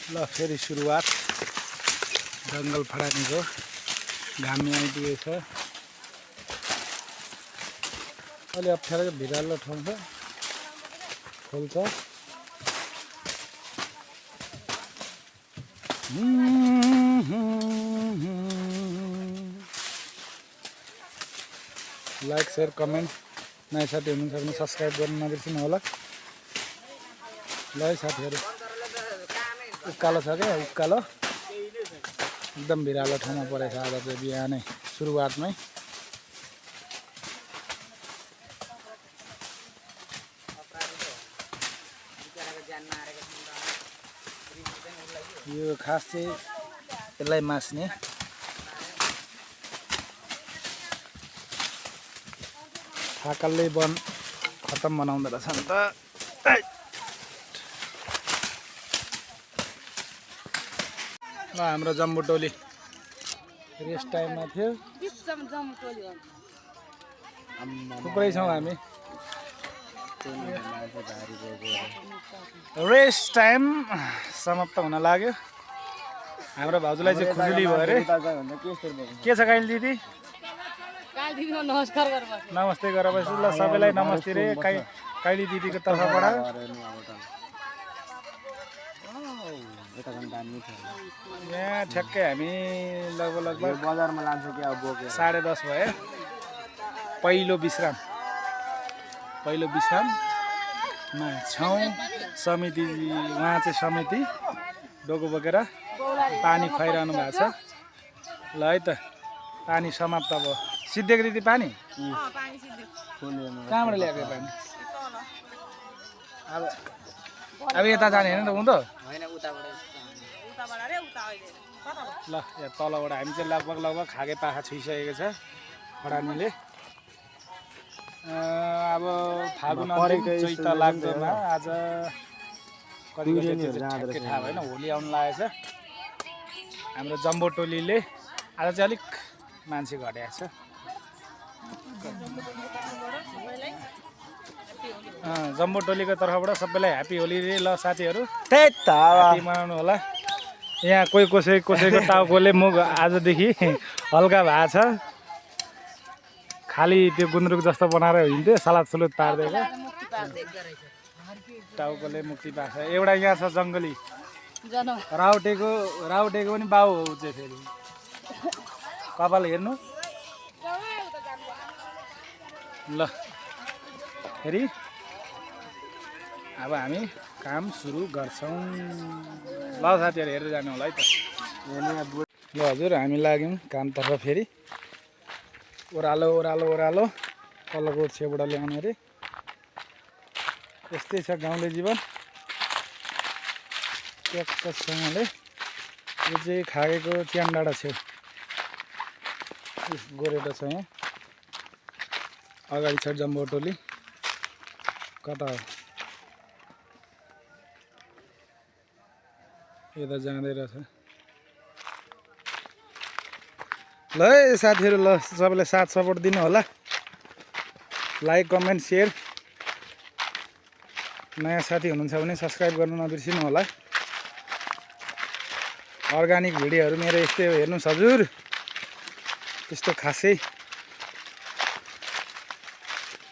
ल फेरि सुरुवात जङ्गल फडानीको घामी आइपुगेछ अलि अप्ठ्यारो भिरालो ठाउँ छ खोल्छ लाइक शेयर कमेन्ट नयाँ साथी हुनुहुन्छ भने सब्सक्राइब गर्न नबिर्सिनु होला ल है साथीहरू उकालो छ क्या उकालो एकदम भिरालो ठाउँमा परेछ आज चाहिँ बिहानै सुरुवातमै यो खास चाहिँ यसलाई मास्ने थाकलले वन खतम बनाउँदो रहेछ नि त ल हाम्रो जम्बू टोली रेस्ट टाइममा थियो थुप्रै छौँ हामी रेस्ट टाइम समाप्त हुन लाग्यो हाम्रो भाउजूलाई चाहिँ खुजुली भयो अरे के छ काइली दिदी नमस्ते गरेर बस्छु ल सबैलाई नमस्ते रे काइली दिदीको तर्फबाट यहाँ ठ्याक्कै हामी लगभग बजारमा लान्छ कि अब बोकेर 10:30 भयो पहिलो विश्राममा छौँ समिति उहाँ चाहिँ समिति डोको बोकेर पानी खुवाइरहनु भएको छ ल है त पानी समाप्त भयो सिद्धेको दिदी पानी कहाँबाट ल्याएको पानी अब यता जाने होइन त हुँदो ल यहाँ तलबाट हामी चाहिँ लगभग खागे पाखा छुइसकेको छ खडानीले अब फागुन चैत लाग्दैन आज कति थाहा भएन होली आउनु लागेको छ हाम्रो जम्बो टोलीले आज चाहिँ अलिक मान्छे घटेको छ जम्बो टोलीको तर्फबाट सबैलाई ह्याप्पी होली रे ल साथीहरू ह्याप्पी मनाउनु होला यहाँ कसैको टाउकोले मुख आजदेखि हल्का भएको छ खाली त्यो गुन्द्रुक जस्तो बनाएर हिँड्थ्यो सलाद सलुद पारिदिएको टाउकोले मुक्ति पाएको छ एउटा यहाँ छ जङ्गली राउटेको पनि बाउ हो चाहिँ फेरि कपाल हेर्नु ल फेरि अब हामी काम सुरु गर्छौँ ल साथीहरू हेरेर जानु होला है त ल हजुर हामी लाग्यौँ कामतर्फ फेरि ओह्रालो तलको छेउबाट ल्याउने अरे यस्तै छ गाउँले जीवन ट्याक्कसँगले यो चाहिँ खागेको च्यान डाँडा छेउ गोरेटो छ यहाँ अगाडि छ जम्बो टोली कता हो यता जाँदै रहेछ ल है साथीहरू ल सबैलाई साथ सपोर्ट दिनु होला लाइक कमेन्ट सेयर नयाँ साथी हुनुहुन्छ भने सब्सक्राइब गर्नु नबिर्सिनु होला अर्ग्यानिक भिडियोहरू मेरो यस्तै हेर्नुहोस् हजुर त्यस्तो खासै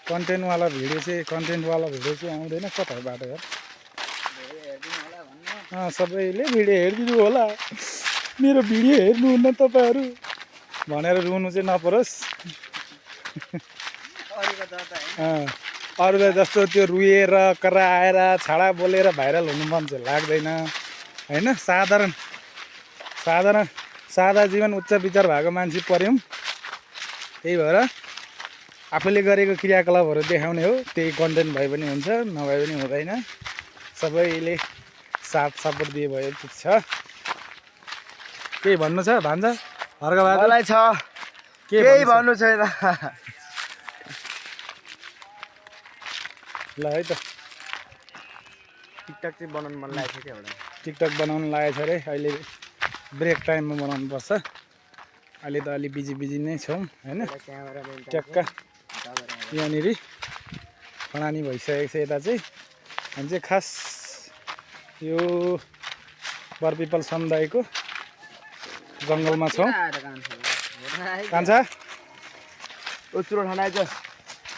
कन्टेन्टवाला भिडियो चाहिँ आउँदैन कताबाट यार सबैले भिडियो हेरिदिनु होला मेरो भिडियो हेर्नुहुन्न तपाईँहरू भनेर रुनु चाहिँ नपरोस् अरूलाई जस्तो त्यो रुएर कराएर छाडा बोलेर भाइरल हुनु मन चाहिँ लाग्दैन होइन सादा जीवन उच्च विचार भएको मान्छे पर्यौँ त्यही भएर आफूले गरेको क्रियाकलापहरू देखाउने हो त्यही कन्टेन्ट भए पनि हुन्छ नभए पनि हुँदैन सबैले साथ सपोर्ट दिए भयो ठिक छ केही भन्नु छ भान्जा मलाई छ केही भन्नु छैन ल है त टिकटक चाहिँ बनाउनु मन लागेको थियो एउटा टिकटक बनाउनु लागेको छ अरे अहिले ब्रेक टाइममा बनाउनु पर्छ अहिले त अलि बिजी नै छौँ होइन ट्याक्क यहाँनिर खनानी भइसकेको छ यता चाहिँ हामी चाहिँ खास यो बरपिपल समुदायको जङ्गलमा छौँ। कान्छा उच्रो ठानाइछ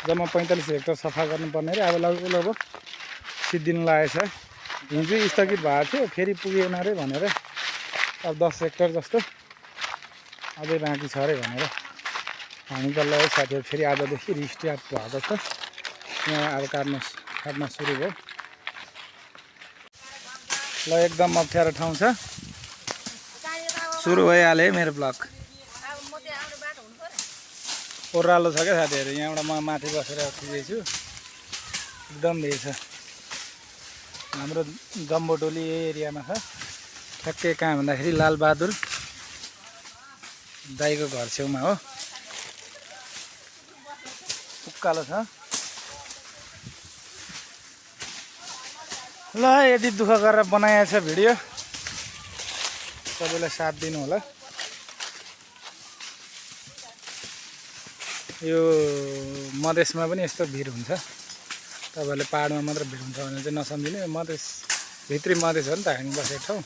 जम्मा 45 हेक्टर सफा गर्नुपर्ने रे। अब लगभग सिद्धिनु लागेछ। हिजो स्थगित भएको थियो, फेरि पुगेन अरे भनेर अब 10 हेक्टर जस्तो अझै बाँकी छ अरे भनेर हामी त ल साथीहरू फेरि आजदेखि रिस्टार्ट भएको छ। यहाँ अब काट्न सुरु भयो। ल एकदम अप्ठ्यारो ठाउँ छ। सुरु भइहाल्यो है मेरो ब्लग। ओह्रालो छ क्या साथीहरू। यहाँबाट म माथि बसेर खिचेछु। एकदम भेज छ। हाम्रो जम्बोटोली एरियामा छ। ठ्याक्कै कहाँ भन्दाखेरि लालबहादुर दाईको घर छेउमा हो। उकालो छ। ल यति दुःख गरेर बनाएको छ भिडियो, सबैलाई साथ दिनु होला। यो मधेसमा पनि यस्तो भिड हुन्छ। तपाईँहरूले पाहाडमा मात्र भिड हुन्छ भने चाहिँ नसम्झिने। मधेस भित्री मधेस हो नि त हामी बसेको ठाउँ।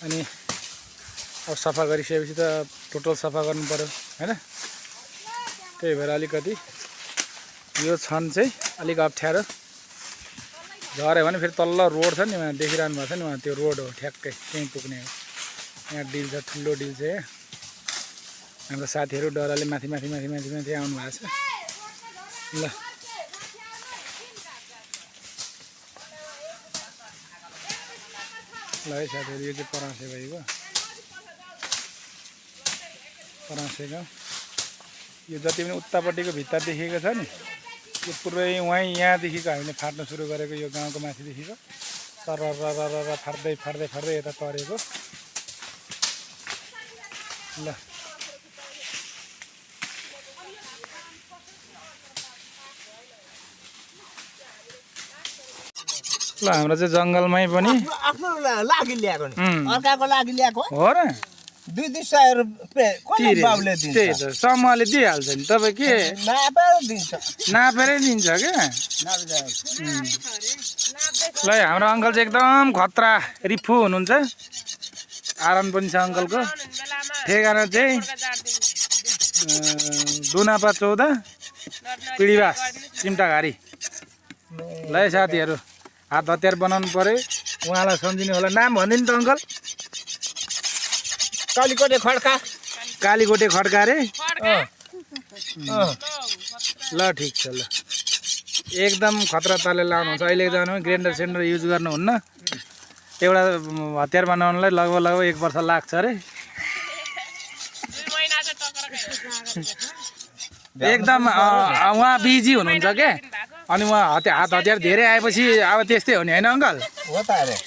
अनि अब सफा गरिसकेपछि त टोटल सफा गर्नु पऱ्यो होइन। त्यही भएर अलिकति यो क्षण चाहिँ अलिक अप्ठ्यारो। झऱ्यो भने फेरि तल्लो रोड छ नि, उहाँ देखिरहनु भएको छ नि, उहाँ त्यो रोड हो ठ्याक्कै त्यहीँ पुग्ने हो। यहाँ डिल छ, ठुलो डिल छ। यहाँ हाम्रो साथीहरू डरले माथि आउनु भएको छ। ल ल है साथीहरू, यो चाहिँ परासे भइगयो। परासे गाउँ यो जति पनि उतापट्टिको भित्ता देखेको छ नि, यो पुरै वहीँ यहाँदेखिको हामीले फाट्न सुरु गरेको यो गाउँको माथिदेखिको तर फाट्दै यता तरेको। ल हाम्रो चाहिँ जङ्गलमै पनि आफ्नो लागि ल्याएको नि, अर्काको लागि ल्याएको हो र। 200 रुपियाँ कसले बाबुले दिन्छ? त्यही त समूहले दिइहाल्छ नि। तपाईँ के नापेर दिन्छ? नापेरै दिन्छ क्या। ल हाम्रो अङ्कल चाहिँ एकदम खतरा रिफु हुनुहुन्छ। आराम पनि छ अङ्कलको। ठेगाना चाहिँ दुनापा 14 पिडीबास चिम्टाघारी। ल है साथीहरू, हात हतियार बनाउनु पऱ्यो। उहाँलाई सम्झिनु होला। नाम भनिदिनु त अङ्कल। कालीकोटे खड्का रे। ल ठिक छ। ल एकदम खतरा तालले लाउनुहुन्छ। अहिलेको जमानामा ग्राइन्डर सेन्डर युज गर्नुहुन्न। एउटा हतियार बनाउनलाई लगभग 1 वर्ष लाग्छ अरे। एकदम उहाँ बिजी हुनुहुन्छ क्या। अनि उहाँ हात हतियार धेरै आएपछि अब त्यस्तै हो नि होइन अङ्कल? हो त अरे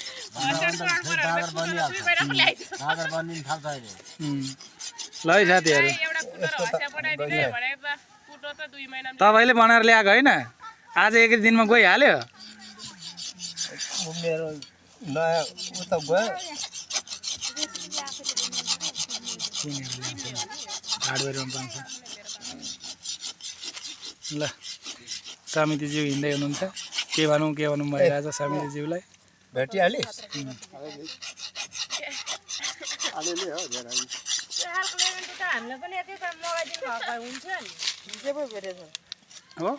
ल है साथीहरू, तपाईँले बनाएर ल्याएको होइन? आज एक दिनमा गइहाल्यो। मेरो नयाँ उता गयो। हार्डवेयरमा पाउँछ। ल समितिज्यू हिँड्दै हुनुहुन्छ। के भनौँ भइरहेछ समितिज्यूलाई। भेटिहालिस्? हो